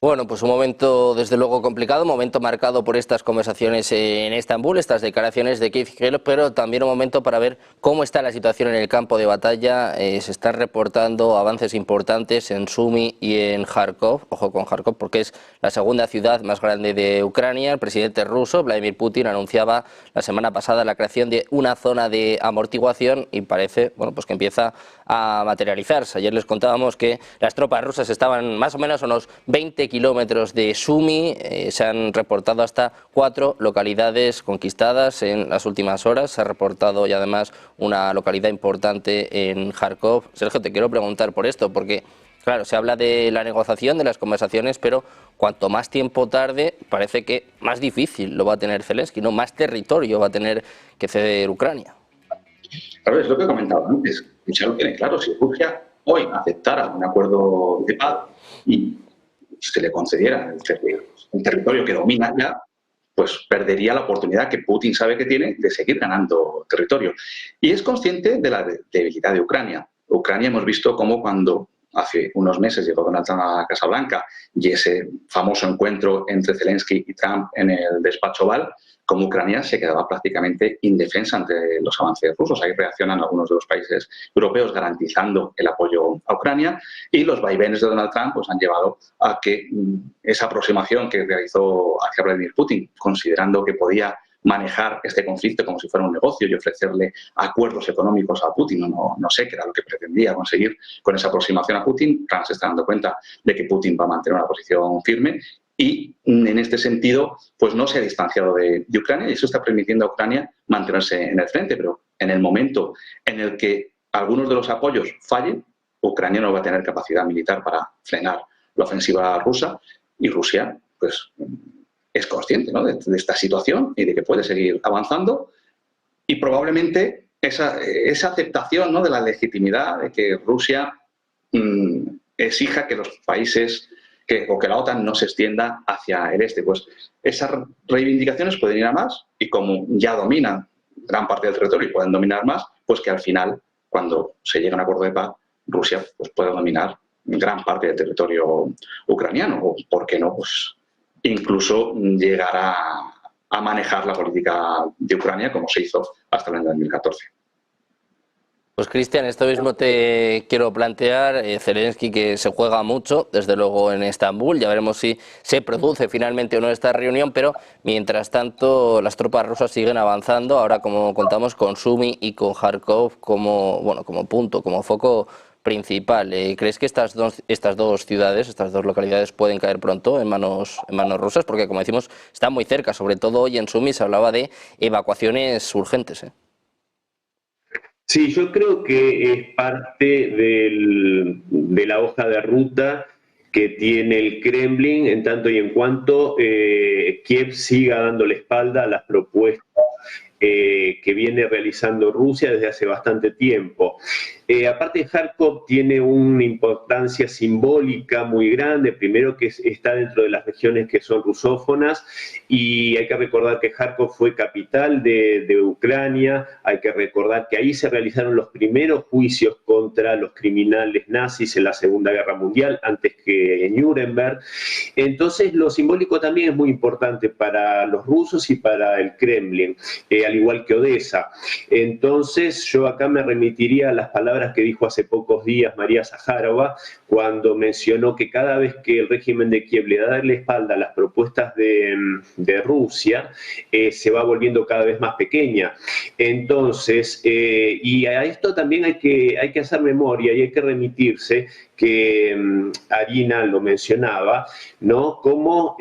Bueno, pues un momento desde luego complicado, un momento marcado por estas conversaciones en Estambul, estas declaraciones de Keith Kellogg, pero también un momento para ver cómo está la situación en el campo de batalla. Se están reportando avances importantes en Sumy y en Kharkov, ojo con Kharkov porque es la segunda ciudad más grande de Ucrania. El presidente ruso, Vladimir Putin, anunciaba la semana pasada la creación de una zona de amortiguación y parece, bueno, pues que empieza a materializarse. Ayer les contábamos que las tropas rusas estaban más o menos a unos 20 kilómetros de Sumy. Se han reportado hasta 4 localidades conquistadas en las últimas horas. Se ha reportado y además una localidad importante en Kharkov. Sergio, te quiero preguntar por esto, porque claro, se habla de la negociación, de las conversaciones, pero cuanto más tiempo tarde, parece que más difícil lo va a tener Zelensky, ¿no? Más territorio va a tener que ceder Ucrania. Claro, es lo que he comentado antes. Rusia lo tiene claro. Si Rusia hoy aceptara un acuerdo de paz y se le concediera el territorio que domina ya, pues perdería la oportunidad que Putin sabe que tiene de seguir ganando territorio. Y es consciente de la debilidad de Ucrania. Ucrania hemos visto cómo cuando hace unos meses llegó Donald Trump a la Casa Blanca y ese famoso encuentro entre Zelensky y Trump en el despacho Oval, como Ucrania se quedaba prácticamente indefensa ante los avances rusos. Ahí reaccionan algunos de los países europeos garantizando el apoyo a Ucrania y los vaivenes de Donald Trump pues, han llevado a que esa aproximación que realizó hacia Vladimir Putin, considerando que podía manejar este conflicto como si fuera un negocio y ofrecerle acuerdos económicos a Putin. No sé qué era lo que pretendía conseguir con esa aproximación a Putin. Trump se está dando cuenta de que Putin va a mantener una posición firme y en este sentido pues no se ha distanciado de Ucrania y eso está permitiendo a Ucrania mantenerse en el frente, pero en el momento en el que algunos de los apoyos fallen, Ucrania no va a tener capacidad militar para frenar la ofensiva rusa y Rusia pues es consciente, ¿no?, de esta situación y de que puede seguir avanzando y probablemente esa aceptación, ¿no?, de la legitimidad de que Rusia exija que los países o que la OTAN no se extienda hacia el este. Pues esas reivindicaciones pueden ir a más y como ya dominan gran parte del territorio y pueden dominar más, pues que al final, cuando se llegue a un acuerdo de paz, Rusia pues pueda dominar gran parte del territorio ucraniano o, ¿por qué no?, pues incluso llegar a manejar la política de Ucrania como se hizo hasta el año 2014. Pues Cristian, esto mismo te quiero plantear. Zelensky que se juega mucho, desde luego en Estambul, ya veremos si se produce finalmente o no esta reunión, pero mientras tanto las tropas rusas siguen avanzando, ahora como contamos con Sumy y con Kharkov como punto, como foco principal. ¿Crees que estas dos ciudades, estas dos localidades pueden caer pronto en manos rusas? Porque como decimos, están muy cerca, sobre todo hoy en Sumy se hablaba de evacuaciones urgentes, Sí, yo creo que es parte de la hoja de ruta que tiene el Kremlin en tanto y en cuanto Kiev siga dando la espalda a las propuestas que viene realizando Rusia desde hace bastante tiempo. Aparte, Kharkov tiene una importancia simbólica muy grande, primero que está dentro de las regiones que son rusófonas y hay que recordar que Kharkov fue capital de Ucrania, hay que recordar que ahí se realizaron los primeros juicios contra los criminales nazis en la Segunda Guerra Mundial, antes que en Nuremberg. Entonces, lo simbólico también es muy importante para los rusos y para el Kremlin, al igual que Odessa. Entonces, yo acá me remitiría a las palabras que dijo hace pocos días María Zaharova, cuando mencionó que cada vez que el régimen de Kiev le da la espalda a las propuestas de Rusia, se va volviendo cada vez más pequeña. Entonces, y a esto también hay que hacer memoria y hay que remitirse que Arina lo mencionaba, ¿no?, como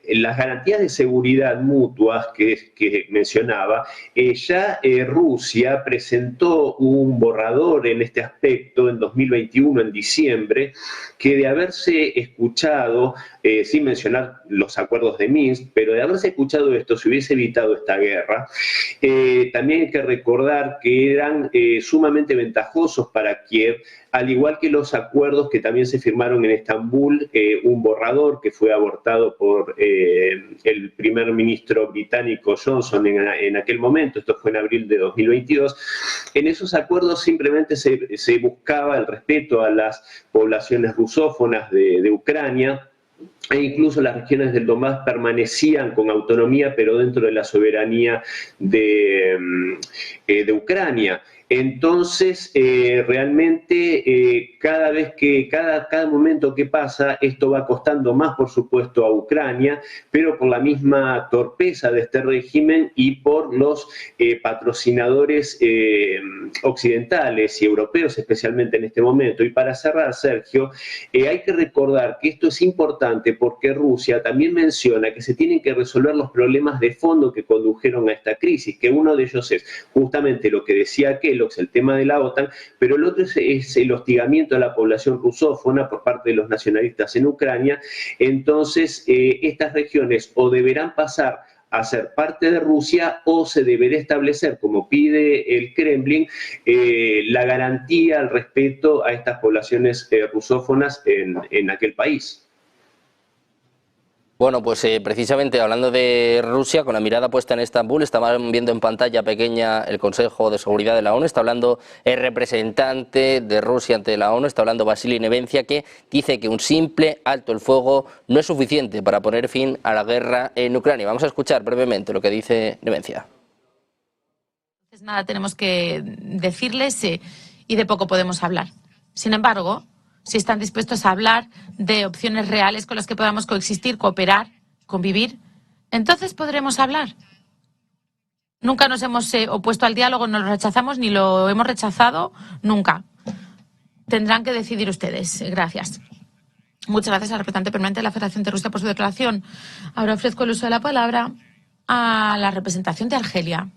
las garantías de seguridad mutuas que mencionaba, ya Rusia presentó un borrador en este aspecto en 2021, en diciembre, que de haberse escuchado, sin mencionar los acuerdos de Minsk, pero de haberse escuchado esto, se hubiese evitado esta guerra. También hay que recordar que eran sumamente ventajosos para Kiev, al igual que los acuerdos que también se firmaron en Estambul, un borrador que fue abortado por el primer ministro británico Johnson en aquel momento, esto fue en abril de 2022. En esos acuerdos simplemente se buscaba el respeto a las poblaciones rusófonas de Ucrania, e incluso las regiones del Donbass permanecían con autonomía, pero dentro de la soberanía de Ucrania. Entonces, realmente cada vez que, cada momento que pasa, esto va costando más, por supuesto, a Ucrania, pero por la misma torpeza de este régimen y por los patrocinadores occidentales y europeos, especialmente en este momento. Y para cerrar, Sergio, hay que recordar que esto es importante porque Rusia también menciona que se tienen que resolver los problemas de fondo que condujeron a esta crisis, que uno de ellos es justamente lo que decía Kellogg, el tema de la OTAN, pero el otro es el hostigamiento a la población rusófona por parte de los nacionalistas en Ucrania. Entonces, estas regiones o deberán pasar a ser parte de Rusia o se deberá establecer, como pide el Kremlin, la garantía, el respeto a estas poblaciones rusófonas en aquel país. Bueno, pues precisamente hablando de Rusia, con la mirada puesta en Estambul, estamos viendo en pantalla pequeña el Consejo de Seguridad de la ONU, está hablando el representante de Rusia ante la ONU, está hablando Vasily Nevencia, que dice que un simple alto el fuego no es suficiente para poner fin a la guerra en Ucrania. Vamos a escuchar brevemente lo que dice Nevencia. Nada tenemos que decirles y de poco podemos hablar. Sin embargo, si están dispuestos a hablar de opciones reales con las que podamos coexistir, cooperar, convivir, entonces podremos hablar. Nunca nos hemos opuesto al diálogo, no lo rechazamos ni lo hemos rechazado nunca. Tendrán que decidir ustedes. Gracias. Muchas gracias al representante permanente de la Federación de Rusia por su declaración. Ahora ofrezco el uso de la palabra a la representación de Argelia.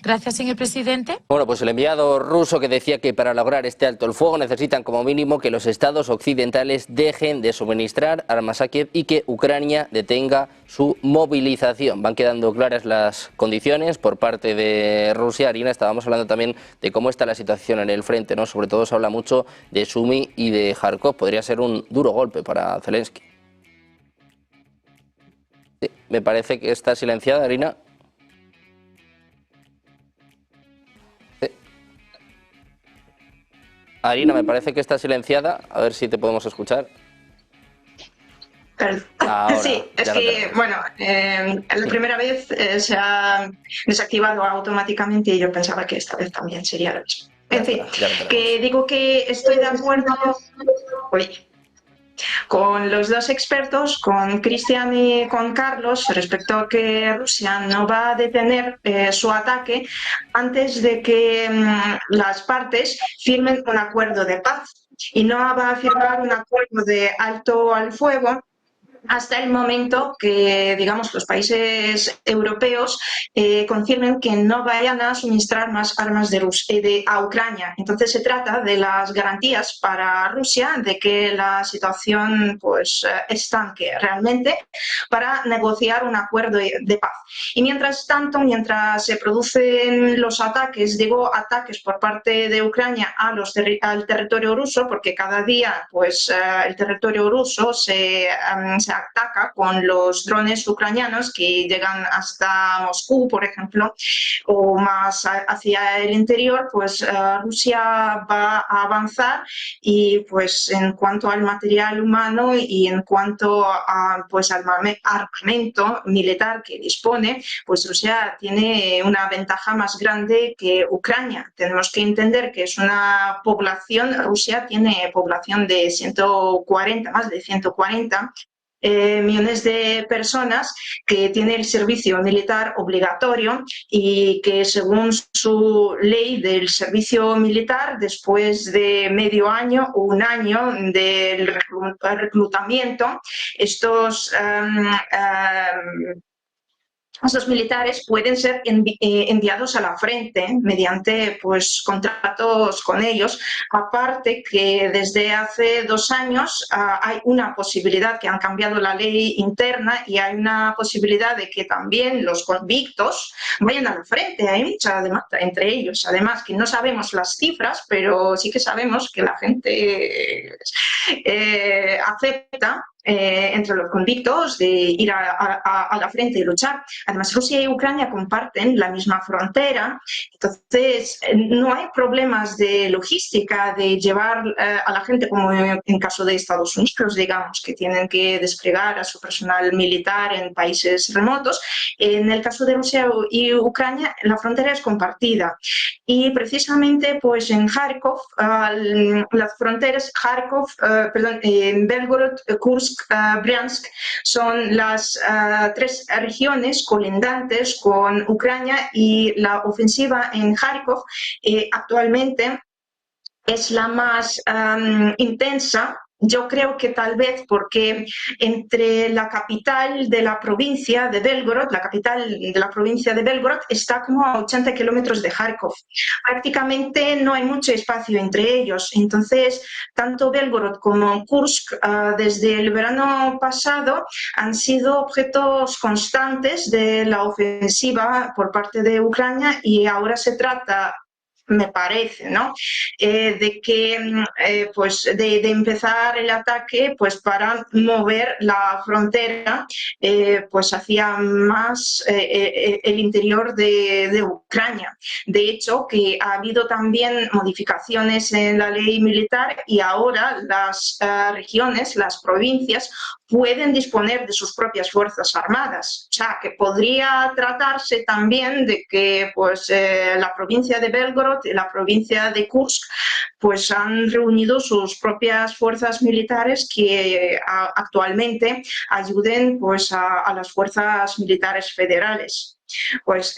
Gracias, señor presidente. Bueno, pues el enviado ruso que decía que para lograr este alto el fuego necesitan como mínimo que los estados occidentales dejen de suministrar armas a Kiev y que Ucrania detenga su movilización. Van quedando claras las condiciones por parte de Rusia. Arina, estábamos hablando también de cómo está la situación en el frente, ¿no? Sobre todo se habla mucho de Sumi y de Kharkov. Podría ser un duro golpe para Zelensky. Sí, me parece que está silenciada, Arina. Arina, me parece que está silenciada. A ver si te podemos escuchar. Ahora, sí, es que, bueno, la primera vez se ha desactivado automáticamente y yo pensaba que esta vez también sería lo mismo. En fin, que digo que estoy de acuerdo con los dos expertos, con Cristian y con Carlos, respecto a que Rusia no va a detener su ataque antes de que las partes firmen un acuerdo de paz y no va a firmar un acuerdo de alto al fuego hasta el momento que, digamos, los países europeos confirmen que no vayan a suministrar más armas a Ucrania. Entonces se trata de las garantías para Rusia de que la situación pues estanque realmente para negociar un acuerdo de paz. Y mientras tanto, mientras se producen los ataques, digo ataques por parte de Ucrania al territorio ruso, porque cada día pues el territorio ruso se ataca con los drones ucranianos que llegan hasta Moscú, por ejemplo, o más hacia el interior, pues Rusia va a avanzar y pues en cuanto al material humano y en cuanto a pues al armamento militar que dispone, pues Rusia tiene una ventaja más grande que Ucrania. Tenemos que entender que es una población, Rusia tiene población de 140, más de 140 millones de personas que tiene el servicio militar obligatorio y que según su ley del servicio militar, después de medio año o un año del reclutamiento, estos militares pueden ser enviados a la frente mediante pues, contratos con ellos. Aparte que desde hace 2 años hay una posibilidad que han cambiado la ley interna y hay una posibilidad de que también los convictos vayan a la frente. Hay mucha demanda entre ellos. Además que no sabemos las cifras, pero sí que sabemos que la gente acepta entre los convictos de ir a la frente y luchar. Además, Rusia y Ucrania comparten la misma frontera, entonces no hay problemas de logística de llevar a la gente, como en caso de Estados Unidos, digamos, que tienen que desplegar a su personal militar en países remotos. En el caso de Rusia y Ucrania, la frontera es compartida. Y precisamente pues en Kharkov, las fronteras Belgorod, Kursk, Bryansk son las tres regiones colindantes con Ucrania, y la ofensiva en Kharkov actualmente es la más intensa. Yo creo que tal vez porque entre la capital de la provincia de Belgorod, la capital de la provincia de Belgorod, está como a 80 kilómetros de Kharkov. Prácticamente no hay mucho espacio entre ellos. Entonces, tanto Belgorod como Kursk, desde el verano pasado, han sido objetos constantes de la ofensiva por parte de Ucrania, y ahora se trata, me parece, ¿no? De que pues de empezar el ataque pues para mover la frontera pues hacia más el interior de Ucrania. De hecho, que ha habido también modificaciones en la ley militar, y ahora las regiones, las provincias, pueden disponer de sus propias fuerzas armadas. O sea, que podría tratarse también de que pues, la provincia de Belgorod y la provincia de Kursk pues, han reunido sus propias fuerzas militares que actualmente ayuden pues, a las fuerzas militares federales. Pues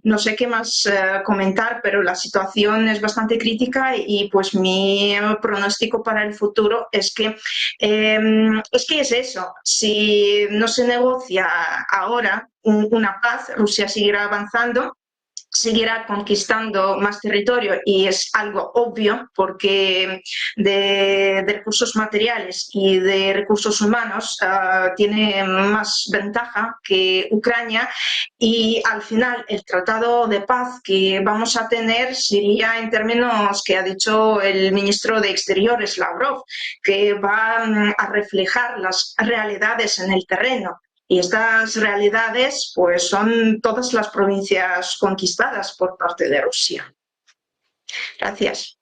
no sé qué más comentar, pero la situación es bastante crítica, y pues mi pronóstico para el futuro es que es eso. Si no se negocia ahora una paz, Rusia seguirá avanzando, seguirá conquistando más territorio, y es algo obvio porque de recursos materiales y de recursos humanos tiene más ventaja que Ucrania, y al final el tratado de paz que vamos a tener sería en términos que ha dicho el ministro de Exteriores, Lavrov, que va a reflejar las realidades en el terreno. Y estas realidades pues, son todas las provincias conquistadas por parte de Rusia. Gracias.